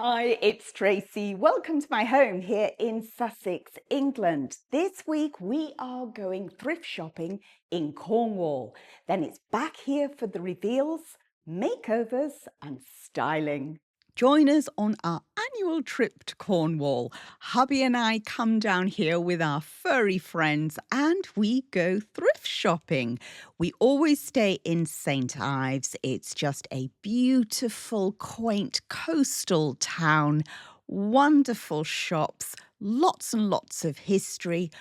Hi, it's Tracy. Welcome to my home here in Sussex, England. This week we are going thrift shopping in Cornwall. Then it's back here for the reveals, makeovers and styling. Join us on our annual trip to Cornwall. Hubby and I come down here with our furry friends and we go thrift shopping. We always stay in St. Ives. It's just a beautiful, quaint coastal town, wonderful shops, lots and lots of history,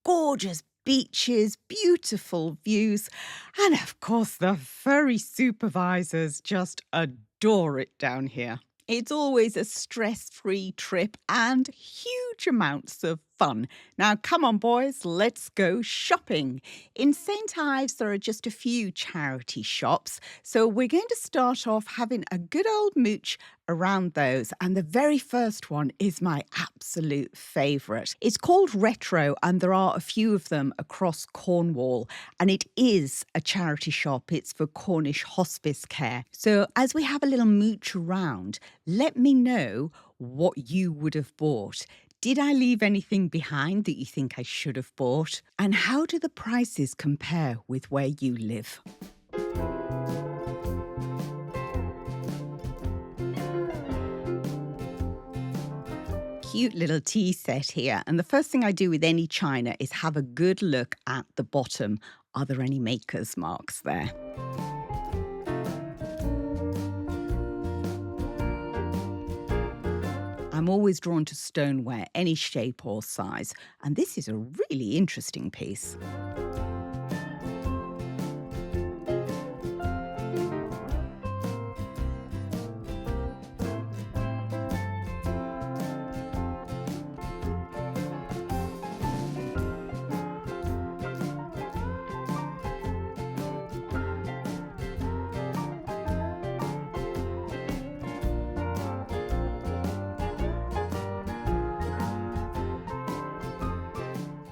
gorgeous beaches, beautiful views, and of course the furry supervisors just adore it down here. It's always a stress-free trip and huge amounts of fun. Now, come on, boys, let's go shopping. In St. Ives, there are just a few charity shops, so we're going to start off having a good old mooch around those. And the very first one is my absolute favourite. It's called Retro, and there are a few of them across Cornwall. And it is a charity shop. It's for Cornish hospice care. So as we have a little mooch around, let me know what you would have bought. Did I leave anything behind that you think I should have bought? And how do the prices compare with where you live? Cute little tea set here, and the first thing I do with any china is have a good look at the bottom. Are there any maker's marks there? I'm always drawn to stoneware, any shape or size, and this is a really interesting piece.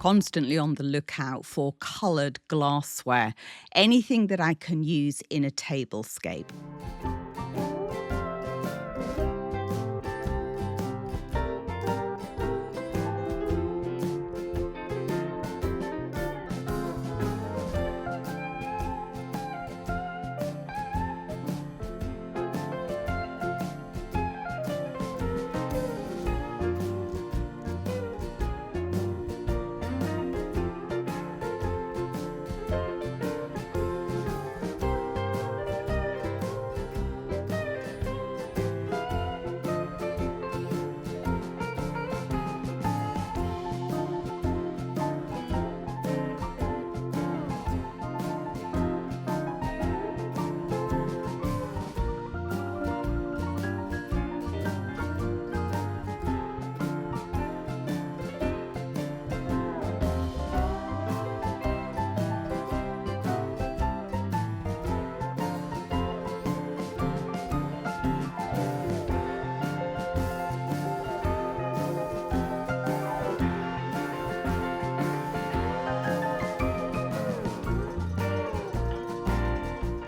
Constantly on the lookout for coloured glassware, anything that I can use in a tablescape.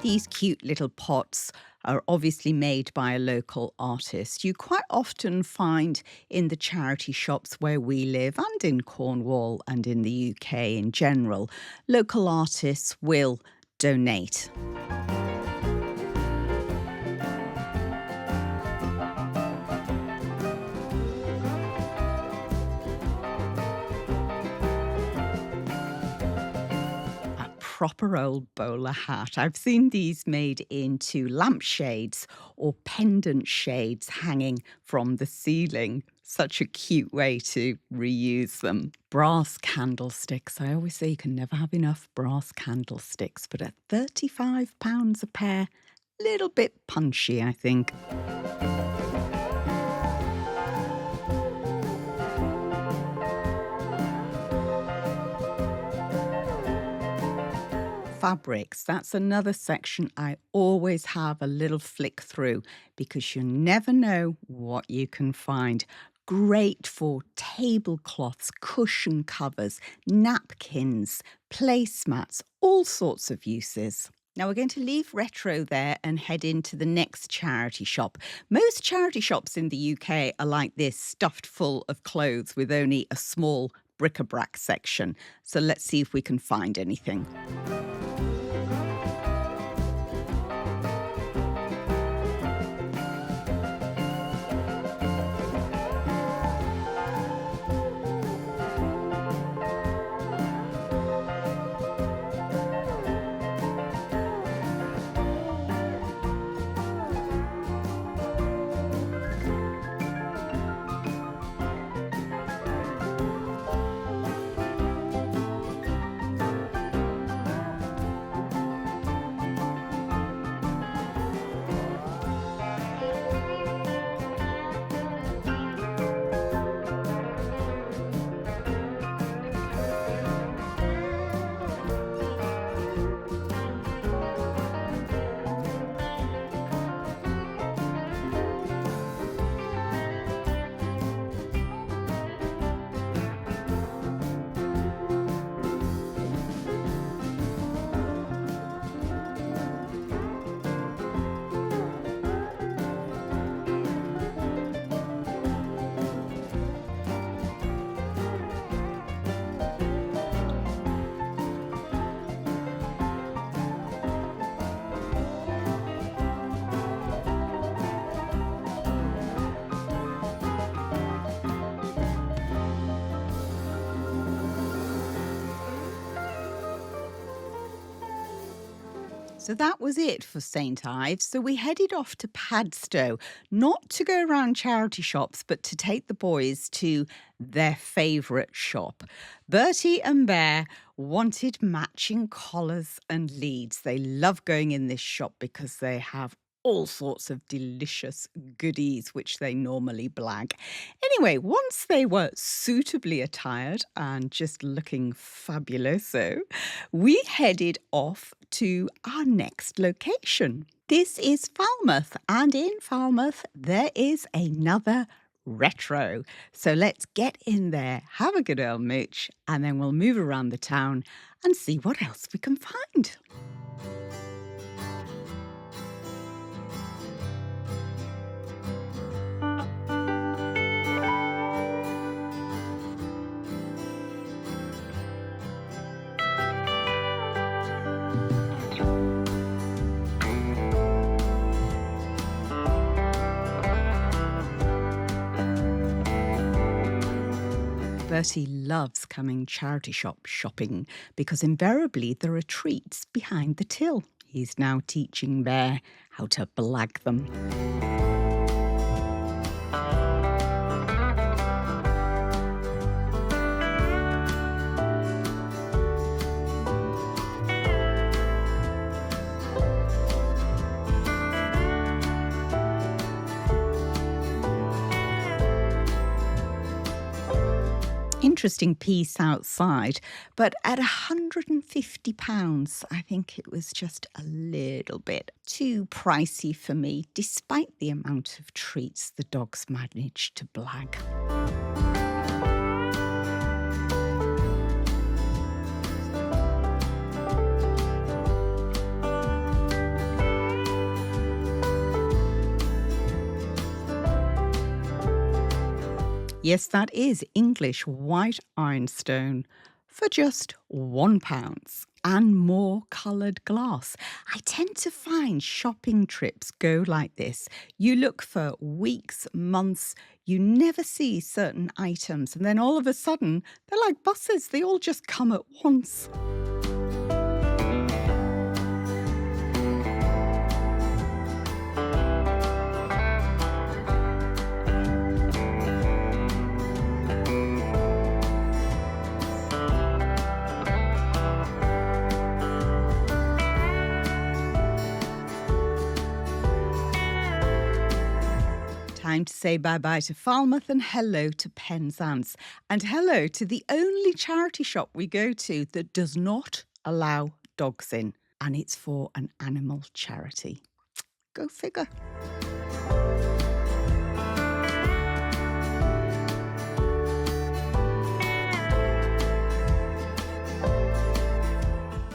These cute little pots are obviously made by a local artist. You quite often find in the charity shops where we live and in Cornwall and in the UK in general, local artists will donate. Proper old bowler hat. I've seen these made into lampshades or pendant shades hanging from the ceiling. Such a cute way to reuse them. Brass candlesticks. I always say you can never have enough brass candlesticks, but at £35 a pair, little bit punchy, I think. Fabrics, that's another section I always have a little flick through because you never know what you can find. Great for tablecloths, cushion covers, napkins, placemats, all sorts of uses. Now we're going to leave retro there and head into the next charity shop. Most charity shops in the UK are like this, stuffed full of clothes with only a small bric-a-brac section. So let's see if we can find anything. So that was it for St. Ives. So we headed off to Padstow, not to go around charity shops, but to take the boys to their favourite shop. Bertie and Bear wanted matching collars and leads. They love going in this shop because they have all sorts of delicious goodies, which they normally blag. Anyway, once they were suitably attired and just looking fabuloso, we headed off to our next location. This is Falmouth, and in Falmouth there is another retro. So let's get in there, have a good old mooch, and then we'll move around the town and see what else we can find. Bertie loves coming charity shop shopping because invariably there are treats behind the till. He's now teaching Bear how to blag them. Interesting piece outside, but at £150, I think it was just a little bit too pricey for me, despite the amount of treats the dogs managed to blag. Yes, that is English white ironstone for just £1 and more coloured glass. I tend to find shopping trips go like this. You look for weeks, months, you never see certain items, and then all of a sudden, they're like buses, they all just come at once. Time to say bye-bye to Falmouth and hello to Penzance. And hello to the only charity shop we go to that does not allow dogs in. And it's for an animal charity. Go figure.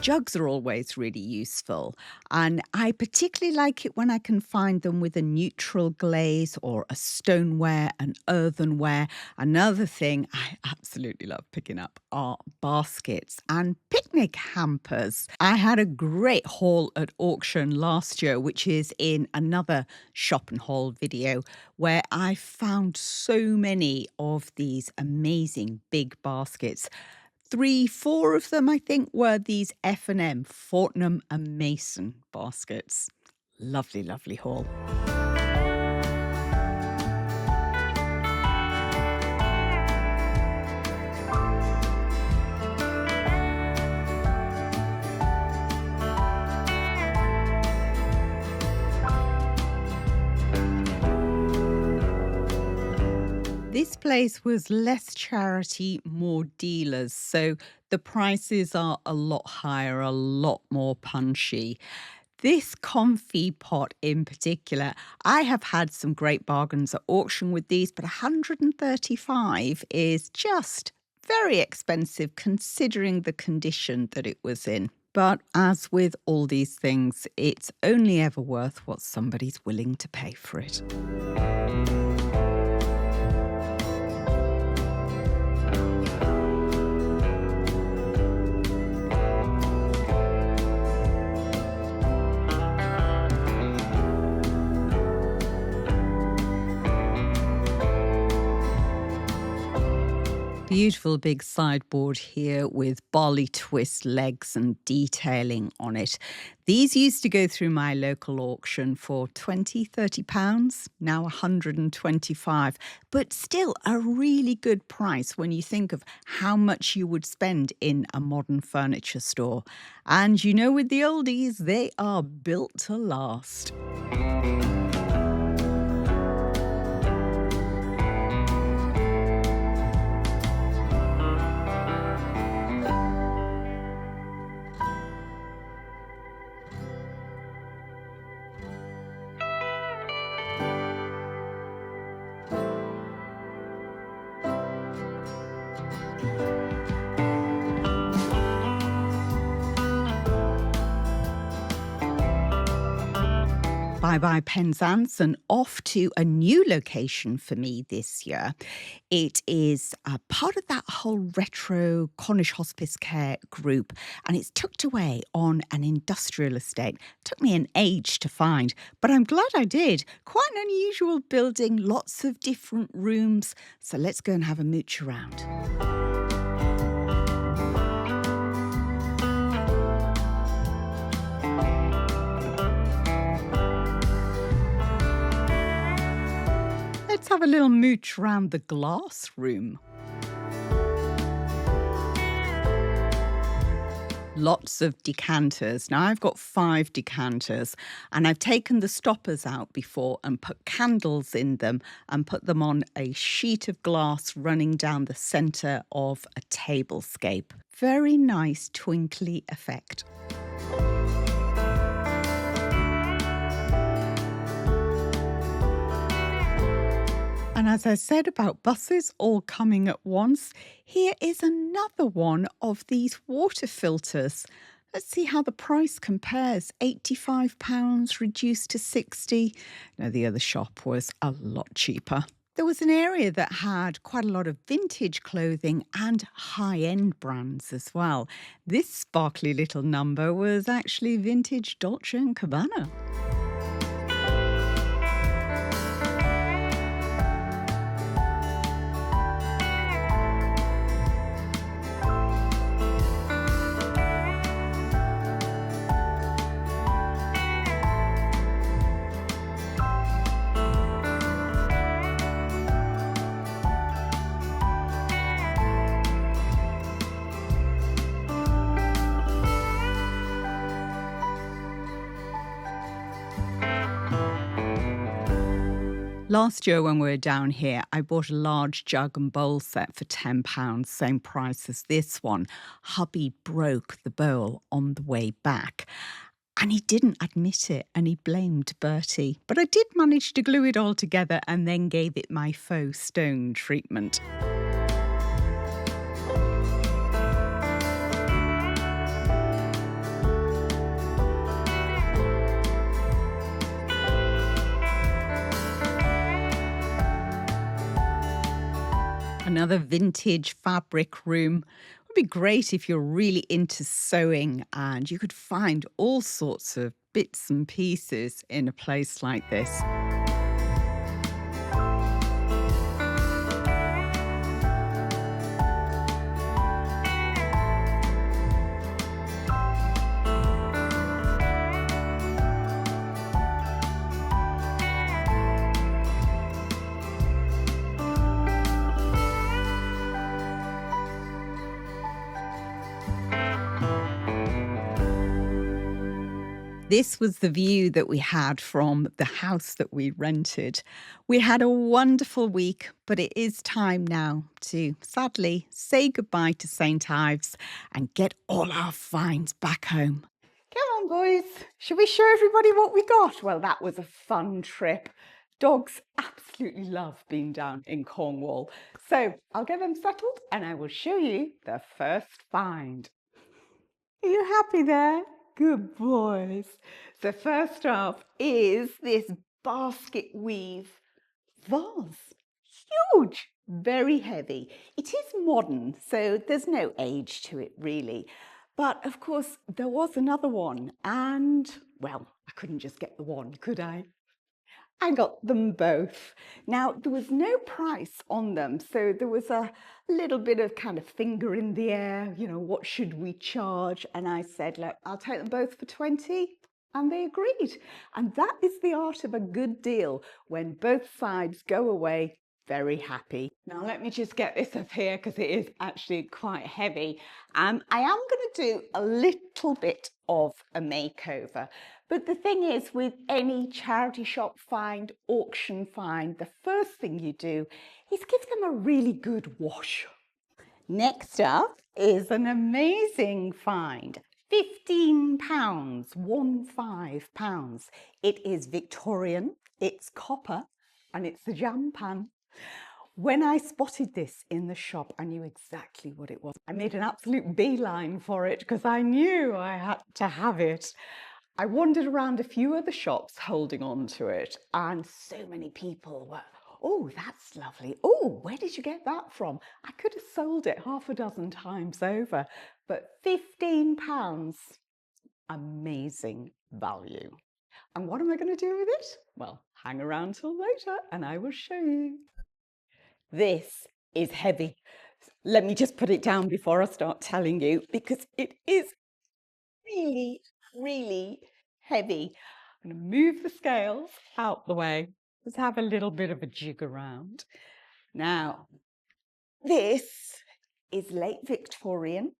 Jugs are always really useful, and I particularly like it when I can find them with a neutral glaze or a stoneware and earthenware. Another thing I absolutely love picking up are baskets and picnic hampers. I had a great haul at auction last year, which is in another shop and haul video, where I found so many of these amazing big baskets. 3, 4 of them, I think, were these F&M, Fortnum and Mason baskets. Lovely, lovely haul. This place was less charity, more dealers, so the prices are a lot higher, a lot more punchy. This comfy pot in particular, I have had some great bargains at auction with these, but 135 is just very expensive considering the condition that it was in. But as with all these things, it's only ever worth what somebody's willing to pay for it. Beautiful big sideboard here with barley twist legs and detailing on it. These used to go through my local auction for £20-30, now 125, but still a really good price when you think of how much you would spend in a modern furniture store. And you know, with the oldies, they are built to last. Bye-bye Penzance, and off to a new location for me this year. It is a part of that whole retro Cornish hospice care group, and it's tucked away on an industrial estate. Took me an age to find, but I'm glad I did. Quite an unusual building, lots of different rooms. So let's go and have a mooch around. Let's have a little mooch around the glass room. Lots of decanters. Now I've got 5 decanters and I've taken the stoppers out before and put candles in them and put them on a sheet of glass running down the centre of a tablescape. Very nice twinkly effect. And as I said about buses all coming at once, here is another one of these water filters. Let's see how the price compares. £85 reduced to £60. Now, the other shop was a lot cheaper. There was an area that had quite a lot of vintage clothing and high-end brands as well. This sparkly little number was actually vintage Dolce and Gabbana. Last year when we were down here, I bought a large jug and bowl set for £10, same price as this one. Hubby broke the bowl on the way back. And he didn't admit it and he blamed Bertie. But I did manage to glue it all together and then gave it my faux stone treatment. another vintage fabric room. It would be great if you're really into sewing and you could find all sorts of bits and pieces in a place like this. This was the view that we had from the house that we rented. We had a wonderful week, but it is time now to sadly say goodbye to St. Ives and get all our finds back home. Come on, boys. Should we show everybody what we got? Well, that was a fun trip. Dogs absolutely love being down in Cornwall. So I'll get them settled and I will show you the first find. Are you happy there? Good boys. So first off is this basket weave vase. Huge, very heavy. It is modern, so there's no age to it really. But of course, there was another one and, well, I couldn't just get the one, could I? I got them both. Now, there was no price on them, so there was a little bit of kind of finger in the air, you know, what should we charge? And I said, look, I'll take them both for 20. And they agreed. And that is the art of a good deal, when both sides go away very happy. Now, let me just get this up here because it is actually quite heavy. I am going to do a little bit of a makeover. But the thing is, with any charity shop find, auction find, the first thing you do is give them a really good wash. Next up is an amazing find. £15, £15. It is Victorian, it's copper, and it's a jam pan. When I spotted this in the shop, I knew exactly what it was. I made an absolute beeline for it because I knew I had to have it. I wandered around a few other shops holding on to it, and so many people were, oh, that's lovely. Oh, where did you get that from? I could have sold it half a dozen times over, but £15, amazing value. And what am I going to do with it? Well, hang around till later and I will show you. This is heavy. Let me just put it down before I start telling you, because it is really, really heavy. I'm going to move the scales out the way. Let's have a little bit of a jig around. Now, this is late Victorian.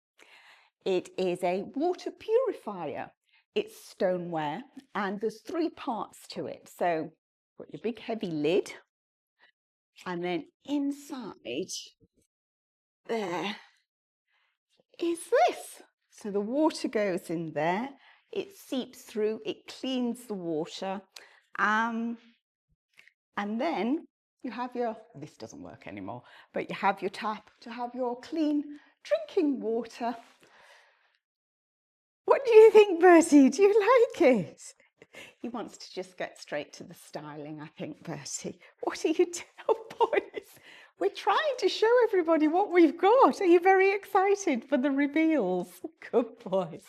It is a water purifier. It's stoneware, and there's 3 parts to it. So, got your big heavy lid, and then inside there is this. So the water goes in there, it seeps through, it cleans the water, and then you have your, this doesn't work anymore, but you have your tap to have your clean drinking water. What do you think, Bertie? Do you like it? He wants to just get straight to the styling, I think, Bertie. What are you doing? Oh, boys, we're trying to show everybody what we've got. Are you very excited for the reveals? Good boys.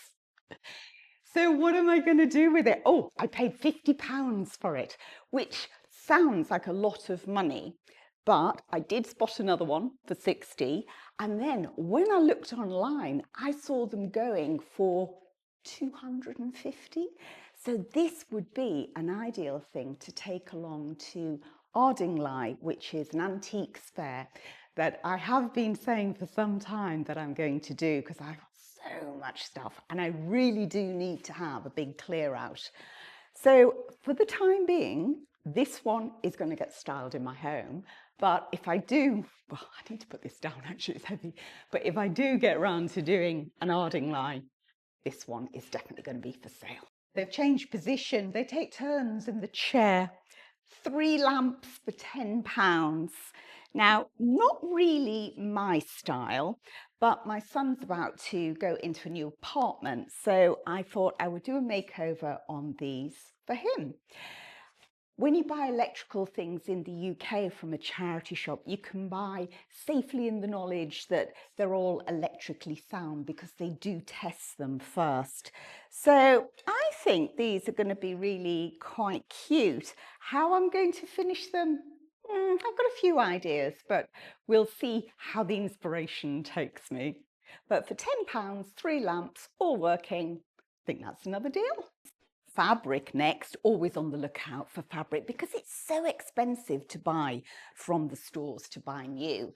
So what am I going to do with it? Oh, I paid £50 for it, which sounds like a lot of money, but I did spot another one for 60. And then when I looked online, I saw them going for 250. So this would be an ideal thing to take along to Ardingly, which is an antiques fair that I have been saying for some time that I'm going to do, because I've got so much stuff and I really do need to have a big clear out. So for the time being, this one is going to get styled in my home. But if I do, well, I need to put this down, actually, it's heavy. But if I do get around to doing an Ardingly, this one is definitely going to be for sale. They've changed position. They take turns in the chair. 3 lamps for £10. Now, not really my style, but my son's about to go into a new apartment. So I thought I would do a makeover on these for him. When you buy electrical things in the UK from a charity shop, you can buy safely in the knowledge that they're all electrically sound because they do test them first. So I think these are going to be really quite cute. How I'm going to finish them? I've got a few ideas, but we'll see how the inspiration takes me. But for £10, 3 lamps, all working, I think that's another deal. Fabric next, always on the lookout for fabric because it's so expensive to buy from the stores to buy new.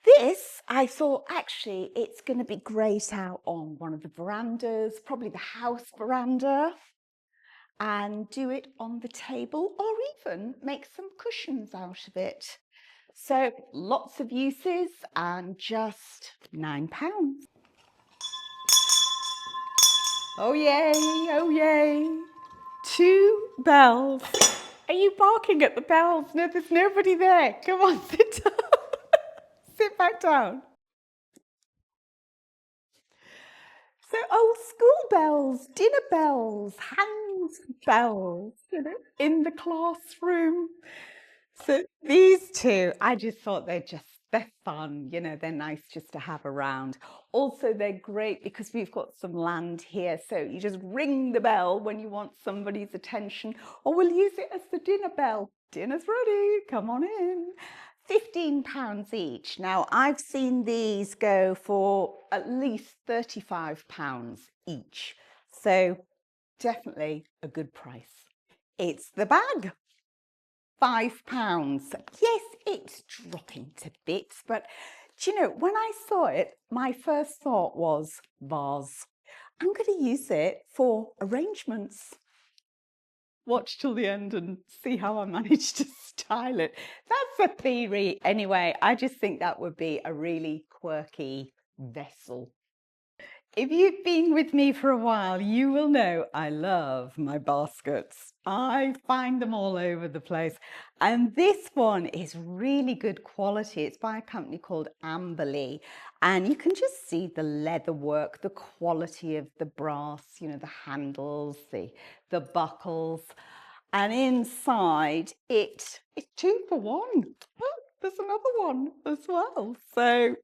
This, I thought, actually, it's going to be great out on one of the verandas, probably the house veranda, and do it on the table or even make some cushions out of it. So lots of uses and just £9. Oh yay, oh yay. 2 bells. Are you barking at the bells? No, there's nobody there. Come on, sit down. Sit back down. So, oh, school bells, dinner bells, hand bells, in the classroom. So these two, I just thought they're fun, they're nice just to have around. Also, they're great because we've got some land here. So you just ring the bell when you want somebody's attention, or we'll use it as the dinner bell. Dinner's ready, come on in. £15 each. Now, I've seen these go for at least £35 each. So definitely a good price. It's the bag. £5. Yes, it's dropping to bits, but do you know, when I saw it, my first thought was vase. I'm going to use it for arrangements. Watch till the end and see how I manage to style it. That's a theory anyway. I just think that would be a really quirky vessel. If you've been with me for a while, you will know I love my baskets. I find them all over the place. And this one is really good quality. It's by a company called Amberley. And you can just see the leather work, the quality of the brass, the handles, the buckles. And inside it's 2 for 1. Oh, there's another one as well. So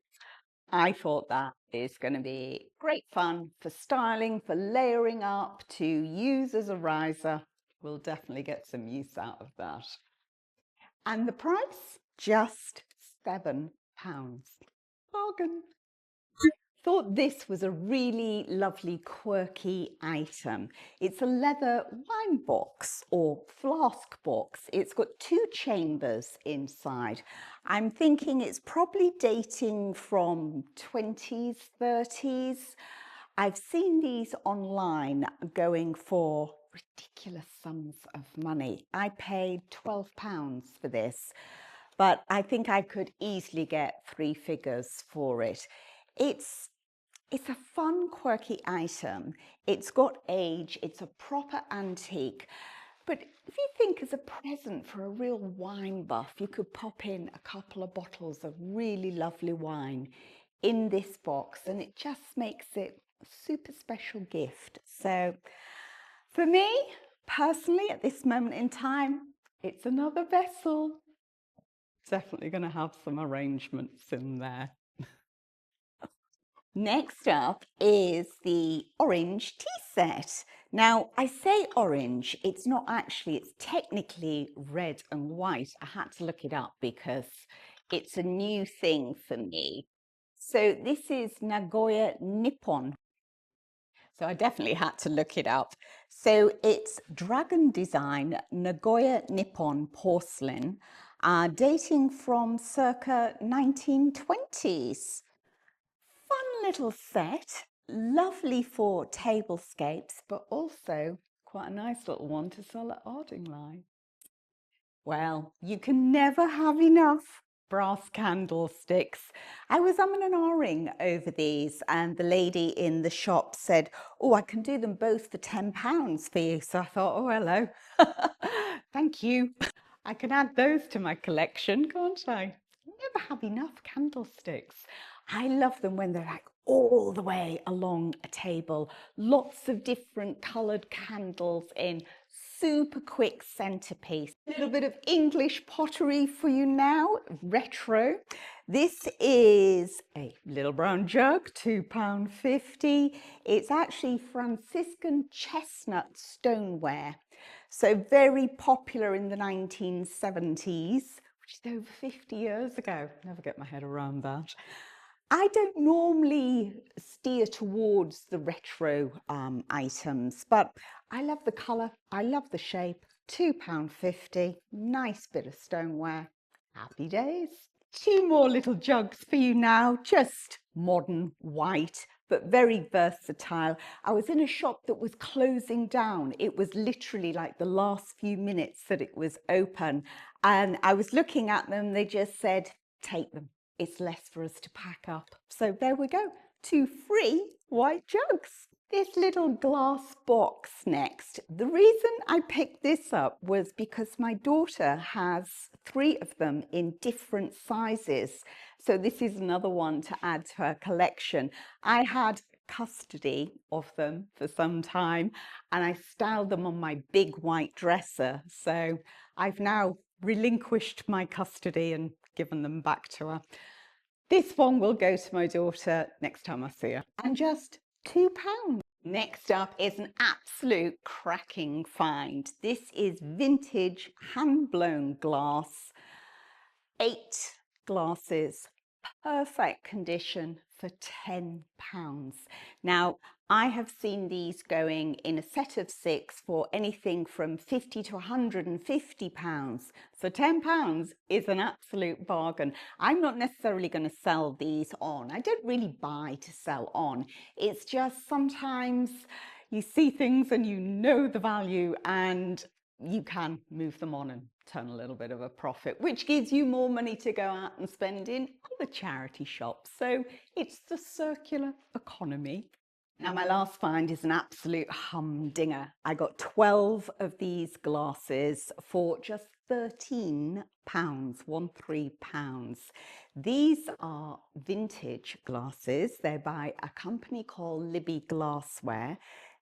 I thought that is going to be great fun for styling, for layering up, to use as a riser. We'll definitely get some use out of that. And the price? Just £7. Bargain. Thought this was a really lovely, quirky item. It's a leather wine box or flask box. It's got 2 chambers inside. I'm thinking it's probably dating from 20s, 30s. I've seen these online going for ridiculous sums of money. I paid £12 for this, but I think I could easily get 3 figures for it. It's a fun, quirky item. It's got age, it's a proper antique. But if you think as a present for a real wine buff, you could pop in a couple of bottles of really lovely wine in this box, and it just makes it a super special gift. So for me, personally, at this moment in time, it's another vessel. Definitely going to have some arrangements in there. Next up is the orange tea set. Now, I say orange, it's not actually, it's technically red and white. I had to look it up because it's a new thing for me. So this is Nagoya Nippon. So I definitely had to look it up. So it's Dragon Design Nagoya Nippon porcelain, dating from circa 1920s. Fun little set, lovely for tablescapes, but also quite a nice little one to sell at Ardingly. Well, you can never have enough brass candlesticks. I was umming and ahhing over these, and the lady in the shop said, oh, I can do them both for £10 for you. So I thought, oh, hello. Thank you. I can add those to my collection, can't I? Never have enough candlesticks. I love them when they're like all the way along a table, lots of different coloured candles in, super quick centerpiece. A little bit of English pottery for you now, retro. This is a little brown jug, £2.50. It's actually Franciscan chestnut stoneware. So very popular in the 1970s, which is over 50 years ago. Never get my head around that. I don't normally steer towards the retro items, but I love the colour, I love the shape. £2.50, nice bit of stoneware. Happy days. Two more little jugs for you now, just modern white, but very versatile. I was in a shop that was closing down. It was literally like the last few minutes that it was open. And I was looking at them, they just said, take them. It's less for us to pack up. So there we go, 2 free white jugs. This little glass box next. The reason I picked this up was because my daughter has 3 of them in different sizes. So this is another one to add to her collection. I had custody of them for some time and I styled them on my big white dresser. So I've now relinquished my custody and given them back to her. This one will go to my daughter next time I see her. And just £2. Next up is an absolute cracking find. This is vintage hand-blown glass. 8 glasses, perfect condition for £10. Now, I have seen these going in a set of 6 for anything from £50 to £150. So £10 is an absolute bargain. I'm not necessarily going to sell these on. I don't really buy to sell on. It's just sometimes you see things and you know the value and you can move them on and turn a little bit of a profit, which gives you more money to go out and spend in other charity shops. So it's the circular economy. Now, my last find is an absolute humdinger. I got 12 of these glasses for just £13, £13. These are vintage glasses. They're by a company called Libby Glassware.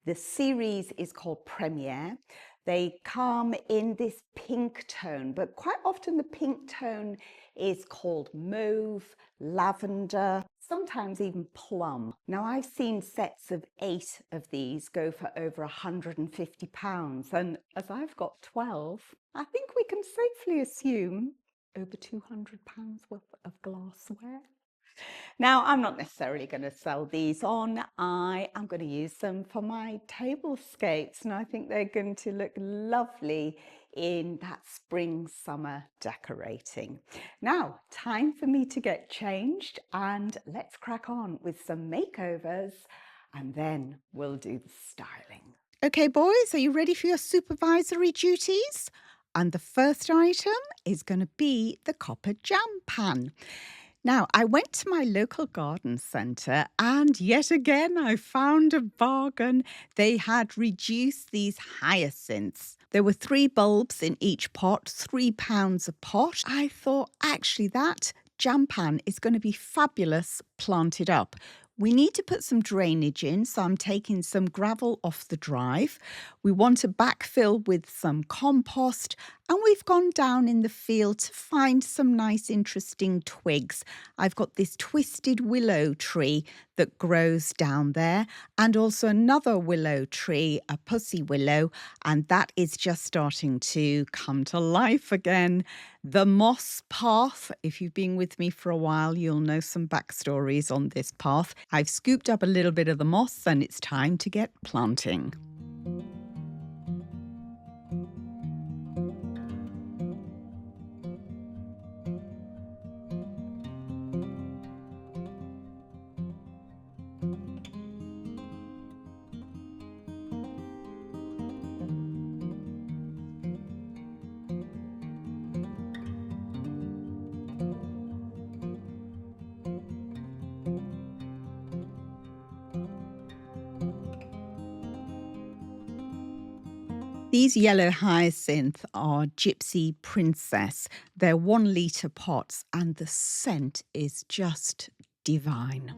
The series is called Premier. They come in this pink tone, but quite often the pink tone is called mauve, lavender, sometimes even plum. Now, I've seen sets of 8 of these go for over £150, and as I've got 12, I think we can safely assume over £200 worth of glassware. Now, I'm not necessarily going to sell these on. I am going to use them for my tablescapes, and I think they're going to look lovely in that spring summer decorating. Now, time for me to get changed, and let's crack on with some makeovers, and then we'll do the styling. Okay, boys, are you ready for your supervisory duties? And the first item is going to be the copper jam pan. Now, I went to my local garden centre and yet again I found a bargain. They had reduced these hyacinths. There were 3 bulbs in each pot, £3 a pot. I thought, actually, that jam pan is going to be fabulous planted up. We need to put some drainage in, so I'm taking some gravel off the drive. We want to backfill with some compost, and we've gone down in the field to find some nice interesting twigs. I've got this twisted willow tree that grows down there, and also another willow tree, a pussy willow, and that is just starting to come to life again. The moss path, if you've been with me for a while, you'll know some backstories on this path. I've scooped up a little bit of the moss and it's time to get planting. These yellow hyacinth are Gypsy Princess. They're 1 litre pots and the scent is just divine.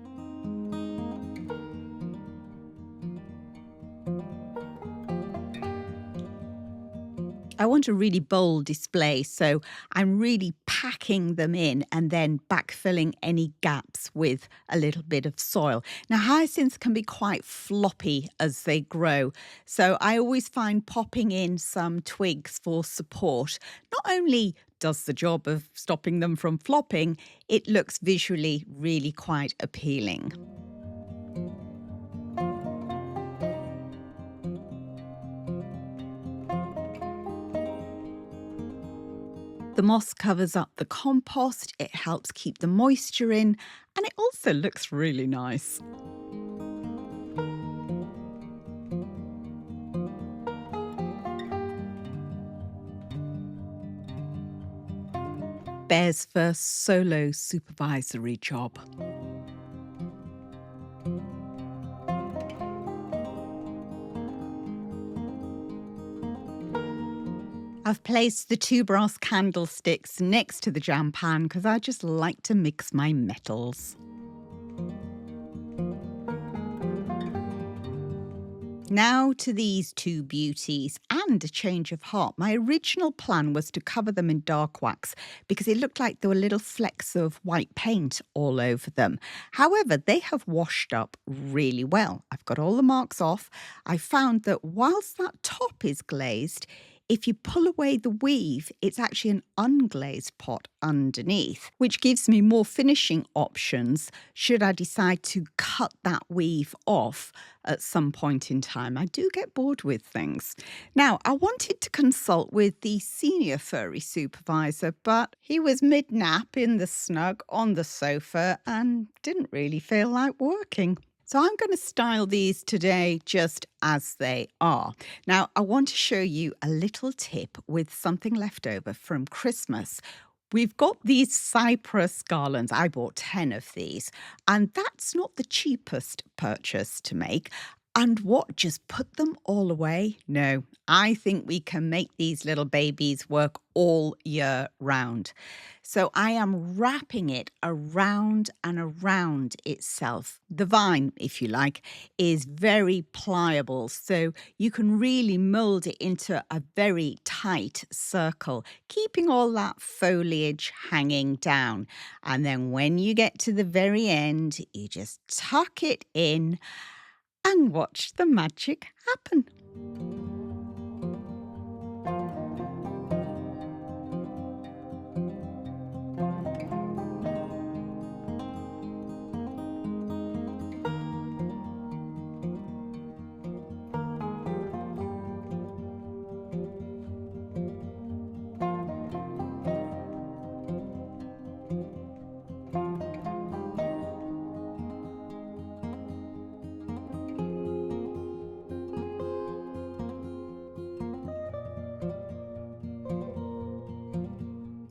I want a really bold display, so I'm really packing them in and then backfilling any gaps with a little bit of soil. Now, hyacinths can be quite floppy as they grow, so I always find popping in some twigs for support not only does the job of stopping them from flopping, it looks visually really quite appealing. The moss covers up the compost, it helps keep the moisture in, and it also looks really nice. Bear's first solo supervisory job. I've placed the 2 brass candlesticks next to the jam pan because I just like to mix my metals. Now to these 2 beauties and a change of heart. My original plan was to cover them in dark wax because it looked like there were little flecks of white paint all over them. However, they have washed up really well. I've got all the marks off. I found that whilst that top is glazed, if you pull away the weave, it's actually an unglazed pot underneath, which gives me more finishing options should I decide to cut that weave off at some point in time. I do get bored with things. Now, I wanted to consult with the senior furry supervisor, but he was mid-nap in the snug on the sofa and didn't really feel like working. So I'm going to style these today just as they are. Now, I want to show you a little tip with something left over from Christmas. We've got these cypress garlands. I bought 10 of these, and that's not the cheapest purchase to make. And what, just put them all away? No, I think we can make these little babies work all year round. So I am wrapping it around and around itself. The vine, if you like, is very pliable, so you can really mould it into a very tight circle, keeping all that foliage hanging down. And then when you get to the very end, you just tuck it in and watch the magic happen.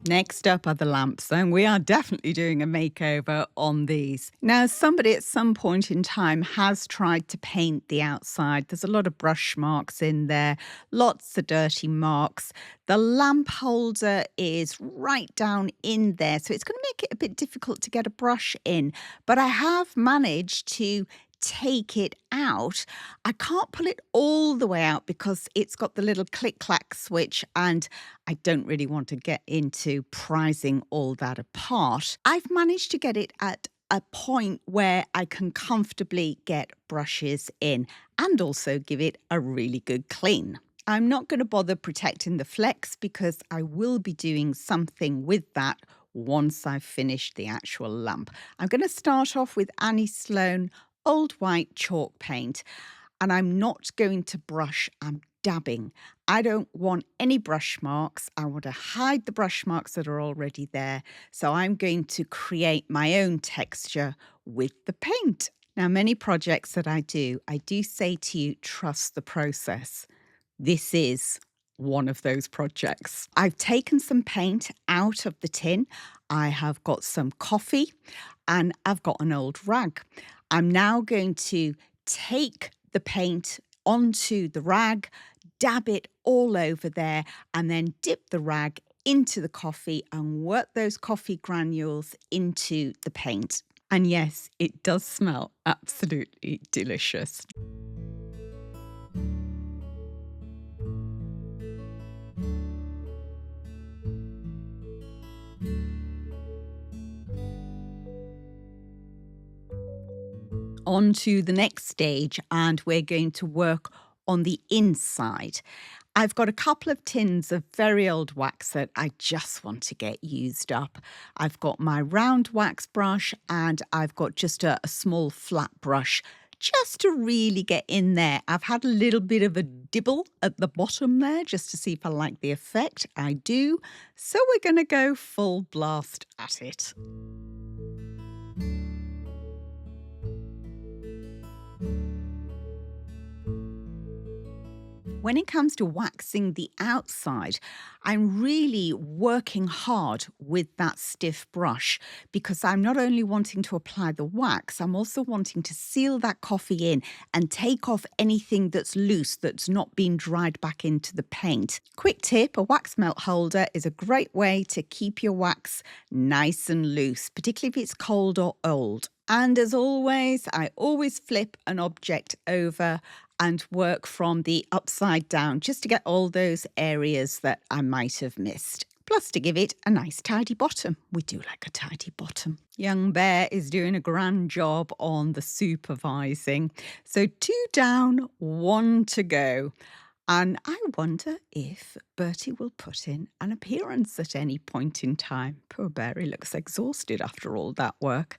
Next up are the lamps, and we are definitely doing a makeover on these. Now, somebody at some point in time has tried to paint the outside. There's a lot of brush marks in there, lots of dirty marks. The lamp holder is right down in there, so it's going to make it a bit difficult to get a brush in. But I have managed to take it out. I can't pull it all the way out because it's got the little click-clack switch and I don't really want to get into prizing all that apart. I've managed to get it at a point where I can comfortably get brushes in and also give it a really good clean. I'm not going to bother protecting the flex because I will be doing something with that once I've finished the actual lamp. I'm going to start off with Annie Sloan Old White chalk paint, and I'm not going to brush, I'm dabbing. I don't want any brush marks. I want to hide the brush marks that are already there. So I'm going to create my own texture with the paint. Now, many projects that I do say to you, trust the process. This is one of those projects. I've taken some paint out of the tin. I have got some coffee and I've got an old rag. I'm now going to take the paint onto the rag, dab it all over there, and then dip the rag into the coffee and work those coffee granules into the paint. And yes, it does smell absolutely delicious. on to the next stage, and we're going to work on the inside. I've got a couple of tins of very old wax that I just want to get used up. I've got my round wax brush and I've got just a small flat brush just to really get in there. I've had a little bit of a dibble at the bottom there just to see if I like the effect. I do. So we're going to go full blast at it. When it comes to waxing the outside, I'm really working hard with that stiff brush because I'm not only wanting to apply the wax, I'm also wanting to seal that coffee in and take off anything that's loose that's not been dried back into the paint. Quick tip, a wax melt holder is a great way to keep your wax nice and loose, particularly if it's cold or old. And as always, I always flip an object over and work from the upside down just to get all those areas that I might have missed. Plus to give it a nice tidy bottom. We do like a tidy bottom. Young Bear is doing a grand job on the supervising. So 2 down, 1 to go. And I wonder if Bertie will put in an appearance at any point in time. Poor Bear, he looks exhausted after all that work.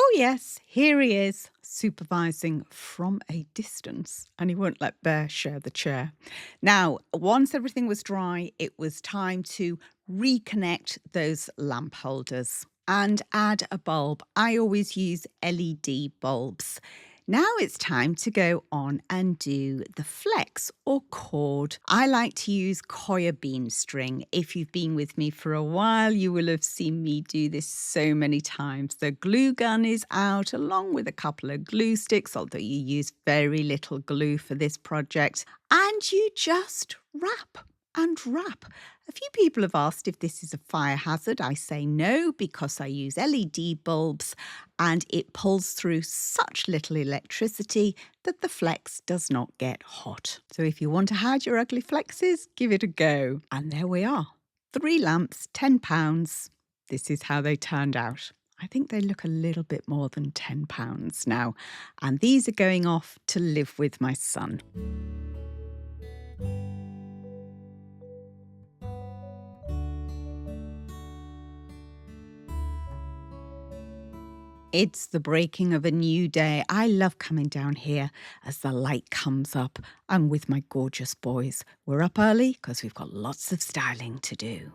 Oh yes, here he is, supervising from a distance, and he won't let Bear share the chair. Now, once everything was dry, it was time to reconnect those lamp holders and add a bulb. I always use LED bulbs. Now it's time to go on and do the flex or cord. I like to use coir bean string. If you've been with me for a while, you will have seen me do this so many times. The glue gun is out along with a couple of glue sticks, although you use very little glue for this project. And you just wrap and wrap. A few people have asked if this is a fire hazard. I say no, because I use LED bulbs and it pulls through such little electricity that the flex does not get hot. So if you want to hide your ugly flexes, give it a go. And there we are. 3 lamps, £10. This is how they turned out. I think they look a little bit more than £10 now. And these are going off to live with my son. It's the breaking of a new day. I love coming down here as the light comes up. I'm with my gorgeous boys. We're up early because we've got lots of styling to do.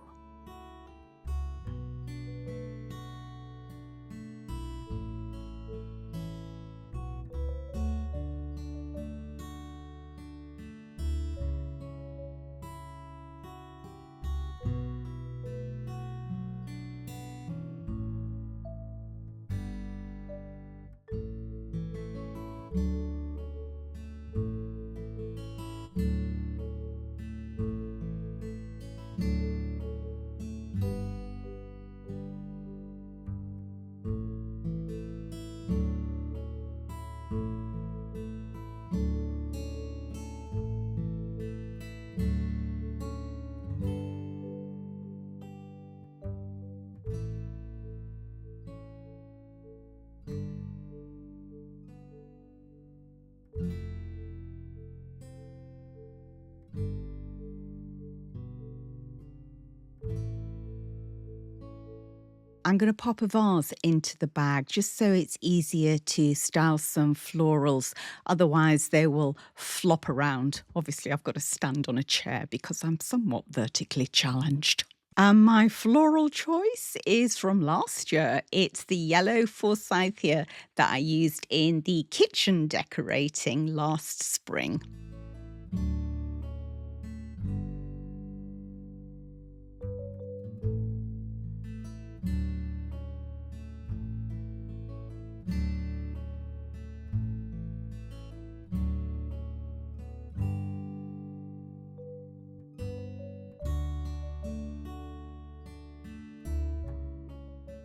I'm going to pop a vase into the bag just so it's easier to style some florals. Otherwise, they will flop around. Obviously, I've got to stand on a chair because I'm somewhat vertically challenged. My floral choice is from last year. It's the yellow forsythia that I used in the kitchen decorating last spring.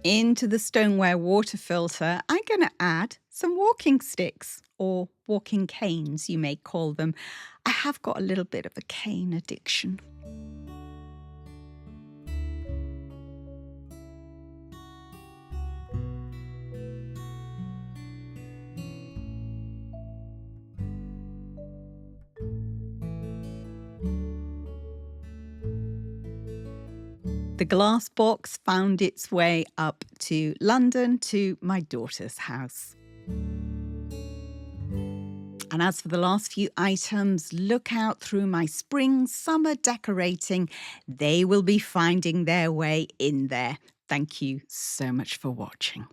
Into the Stoneware water filter, I'm going to add some walking sticks, or walking canes, you may call them. I have got a little bit of a cane addiction. The glass box found its way up to London to my daughter's house. And as for the last few items, look out through my spring, summer decorating. They will be finding their way in there. Thank you so much for watching.